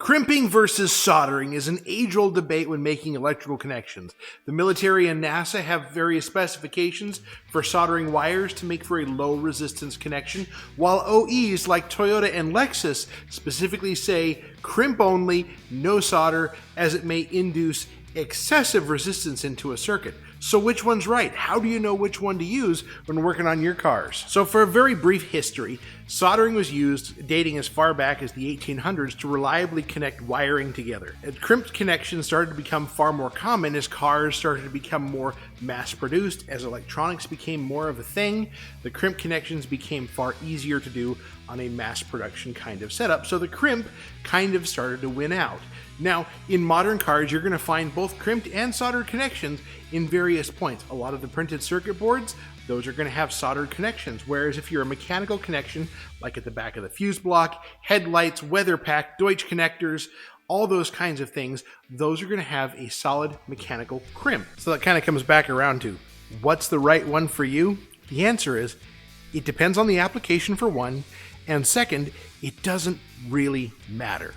Crimping versus soldering is an age-old debate when making electrical connections. The military and NASA have various specifications for soldering wires to make for a low-resistance connection, while OEs like Toyota and Lexus specifically say crimp only, no solder, as it may induce excessive resistance into a circuit. So which one's right? How do you know which one to use when working on your cars? So for a very brief history, soldering was used dating as far back as the 1800s to reliably connect wiring together. And crimped connections started to become far more common as cars started to become more mass-produced. As electronics became more of a thing, the crimp connections became far easier to do on a mass production kind of setup, so the crimp kind of started to win out. Now, in modern cars, you're going to find both crimped and soldered connections in various points. A lot of the printed circuit boards, those are going to have soldered connections, whereas if you're a mechanical connection, like at the back of the fuse block, headlights, weather pack, Deutsch connectors, all those kinds of things, those are going to have a solid mechanical crimp. So that kind of comes back around to, what's the right one for you? The answer is, it depends on the application for one, and second, it doesn't really matter,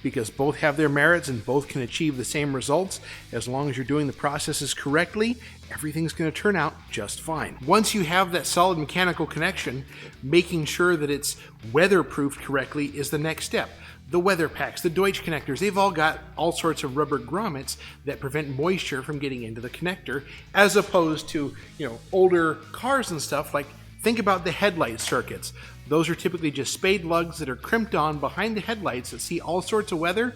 because both have their merits and both can achieve the same results. As long as you're doing the processes correctly, everything's going to turn out just fine. Once you have that solid mechanical connection, making sure that it's weatherproofed correctly is the next step. The weather packs, the Deutsch connectors, they've all got all sorts of rubber grommets that prevent moisture from getting into the connector, as opposed to, older cars and stuff. Like, think about the headlight circuits. Those are typically just spade lugs that are crimped on behind the headlights that see all sorts of weather.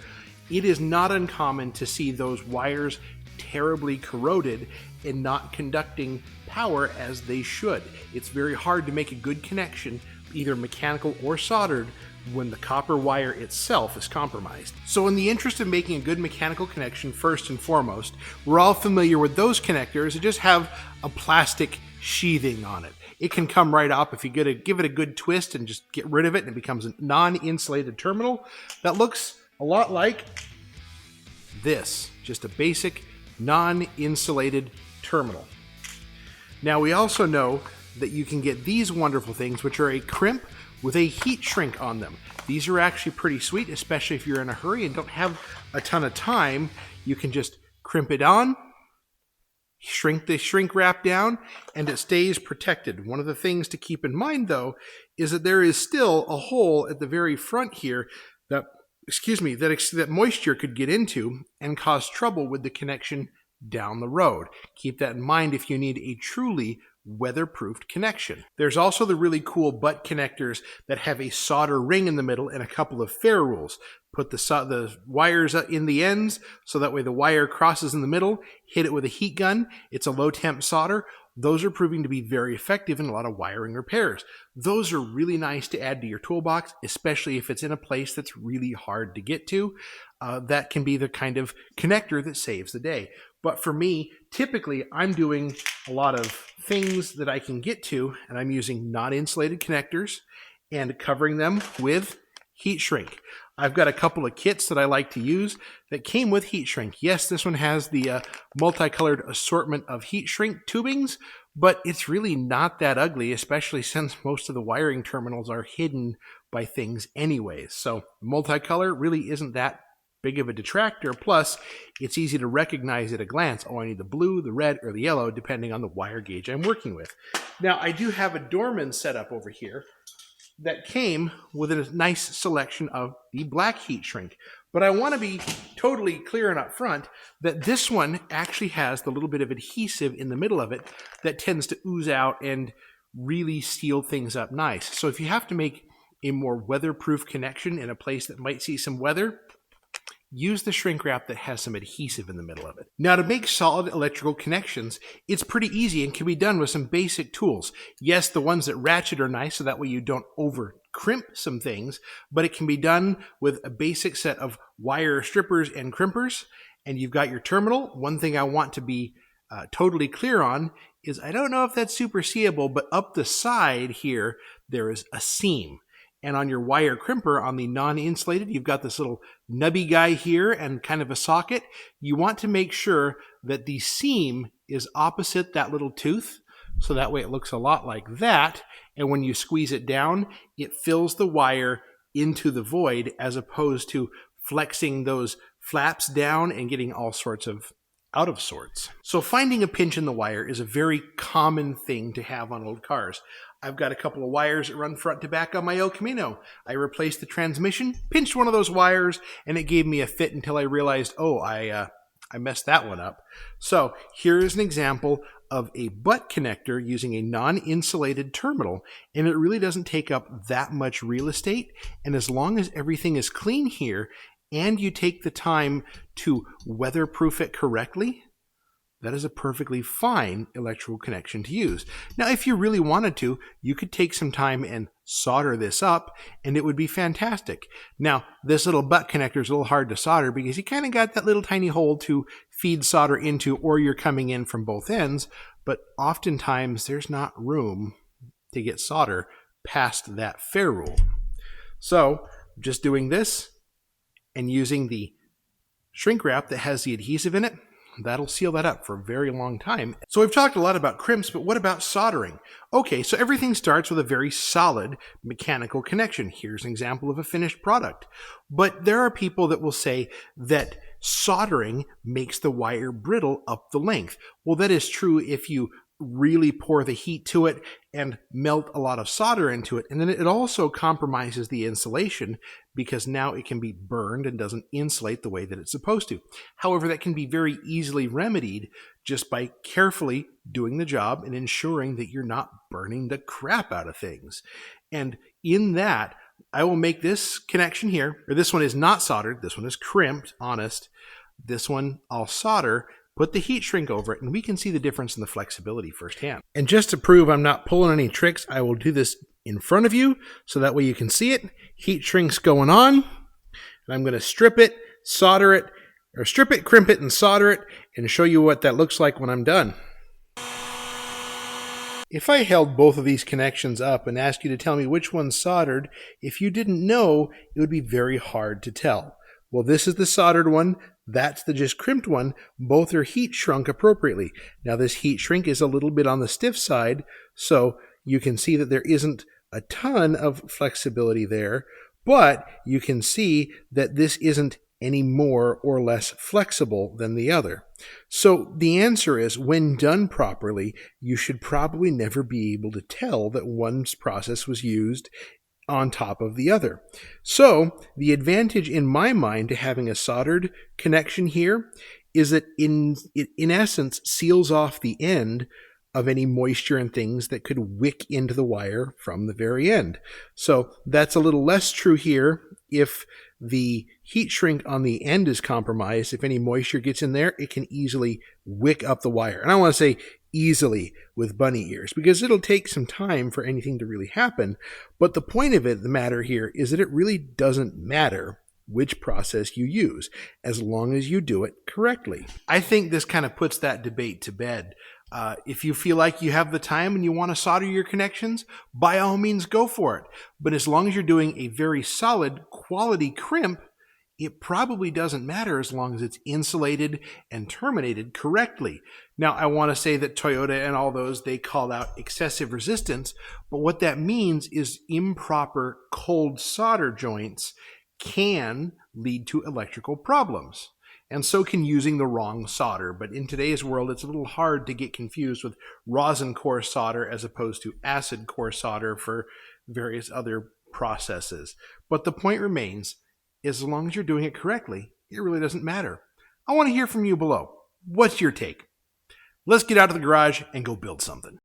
It is not uncommon to see those wires terribly corroded and not conducting power as they should. It's very hard to make a good connection, either mechanical or soldered, when the copper wire itself is compromised. So in the interest of making a good mechanical connection, first and foremost, we're all familiar with those connectors that just have a plastic sheathing on it. It can come right up if you give it a good twist and just get rid of it, and it becomes a non-insulated terminal that looks a lot like this. Just a basic non-insulated terminal. Now we also know that you can get these wonderful things, which are a crimp with a heat shrink on them. These are actually pretty sweet, especially if you're in a hurry and don't have a ton of time. You can just crimp it on, shrink the shrink wrap down, and it stays protected. One of the things to keep in mind, though, is that there is still a hole at the very front here that moisture could get into and cause trouble with the connection down the road. Keep that in mind if you need a truly weatherproofed connection. There's also the really cool butt connectors that have a solder ring in the middle and a couple of fair rules. Put the wires in the ends, so that way the wire crosses in the middle. Hit it with a heat gun. It's a low temp solder. Those are proving to be very effective in a lot of wiring repairs. Those are really nice to add to your toolbox, especially if it's in a place that's really hard to get to. That can be the kind of connector that saves the day. But for me, typically I'm doing a lot of things that I can get to, and I'm using non-insulated connectors and covering them with heat shrink. I've got a couple of kits that I like to use that came with heat shrink. Yes, this one has the multicolored assortment of heat shrink tubings, but it's really not that ugly, especially since most of the wiring terminals are hidden by things anyways. So multicolor really isn't that big of a detractor. Plus, it's easy to recognize at a glance. Oh, I need the blue, the red, or the yellow, depending on the wire gauge I'm working with. Now, I do have a Dorman setup over here that came with a nice selection of the black heat shrink. But I want to be totally clear and upfront that this one actually has the little bit of adhesive in the middle of it that tends to ooze out and really seal things up nice. So if you have to make a more weatherproof connection in a place that might see some weather, use the shrink wrap that has some adhesive in the middle of it. Now, to make solid electrical connections, it's pretty easy and can be done with some basic tools. Yes, the ones that ratchet are nice, so that way you don't over crimp some things, but it can be done with a basic set of wire strippers and crimpers, and you've got your terminal. One thing I want to be totally clear on is, I don't know if that's super seeable, but up the side here, there is a seam. And on your wire crimper, on the non-insulated, you've got this little nubby guy here and kind of a socket. You want to make sure that the seam is opposite that little tooth, so that way it looks a lot like that. And when you squeeze it down, it fills the wire into the void, as opposed to flexing those flaps down and getting all sorts of out of sorts. So finding a pinch in the wire is a very common thing to have on old cars. I've got a couple of wires that run front to back on my El Camino. I replaced the transmission, pinched one of those wires, and it gave me a fit until I realized, oh, I messed that one up. So here is an example of a butt connector using a non-insulated terminal, and it really doesn't take up that much real estate. And as long as everything is clean here and you take the time to weatherproof it correctly, that is a perfectly fine electrical connection to use. Now, if you really wanted to, you could take some time and solder this up, and it would be fantastic. Now, this little butt connector is a little hard to solder because you kind of got that little tiny hole to feed solder into, or you're coming in from both ends, but oftentimes there's not room to get solder past that fair rule. So, just doing this and using the shrink wrap that has the adhesive in it, that'll seal that up for a very long time. So we've talked a lot about crimps, but what about soldering? Okay, so everything starts with a very solid mechanical connection. Here's an example of a finished product. But there are people that will say that soldering makes the wire brittle up the length. Well, that is true if you really pour the heat to it and melt a lot of solder into it. And then it also compromises the insulation because now it can be burned and doesn't insulate the way that it's supposed to. However, that can be very easily remedied just by carefully doing the job and ensuring that you're not burning the crap out of things. And in that, I will make this connection here, or this one is not soldered, this one is crimped, honest. This one I'll solder, put the heat shrink over it, and we can see the difference in the flexibility firsthand. And just to prove I'm not pulling any tricks, I will do this in front of you, so that way you can see it. Heat shrink's going on, and I'm going to strip it, solder it, or strip it, crimp it, and solder it, and show you what that looks like when I'm done. If I held both of these connections up and asked you to tell me which one's soldered, if you didn't know, it would be very hard to tell. Well, this is the soldered one. That's the just crimped one. Both are heat shrunk appropriately. Now, this heat shrink is a little bit on the stiff side, so you can see that there isn't a ton of flexibility there, but you can see that this isn't any more or less flexible than the other. So the answer is, when done properly, you should probably never be able to tell that one's process was used on top of the other. So the advantage in my mind to having a soldered connection here is that it in essence seals off the end of any moisture and things that could wick into the wire from the very end. So that's a little less true here if the heat shrink on the end is compromised. If any moisture gets in there, it can easily wick up the wire. And I want to say easily with bunny ears, because it'll take some time for anything to really happen. But the point of it, the matter here, is that it really doesn't matter which process you use, as long as you do it correctly. I think this kind of puts that debate to bed. If you feel like you have the time and you want to solder your connections, by all means go for it. But as long as you're doing a very solid quality crimp, it probably doesn't matter as long as it's insulated and terminated correctly. Now, I want to say that Toyota and all those, they call out excessive resistance, but what that means is improper cold solder joints can lead to electrical problems. And so can using the wrong solder. But in today's world, it's a little hard to get confused with rosin core solder as opposed to acid core solder for various other processes. But the point remains, as long as you're doing it correctly, it really doesn't matter. I want to hear from you below. What's your take? Let's get out of the garage and go build something.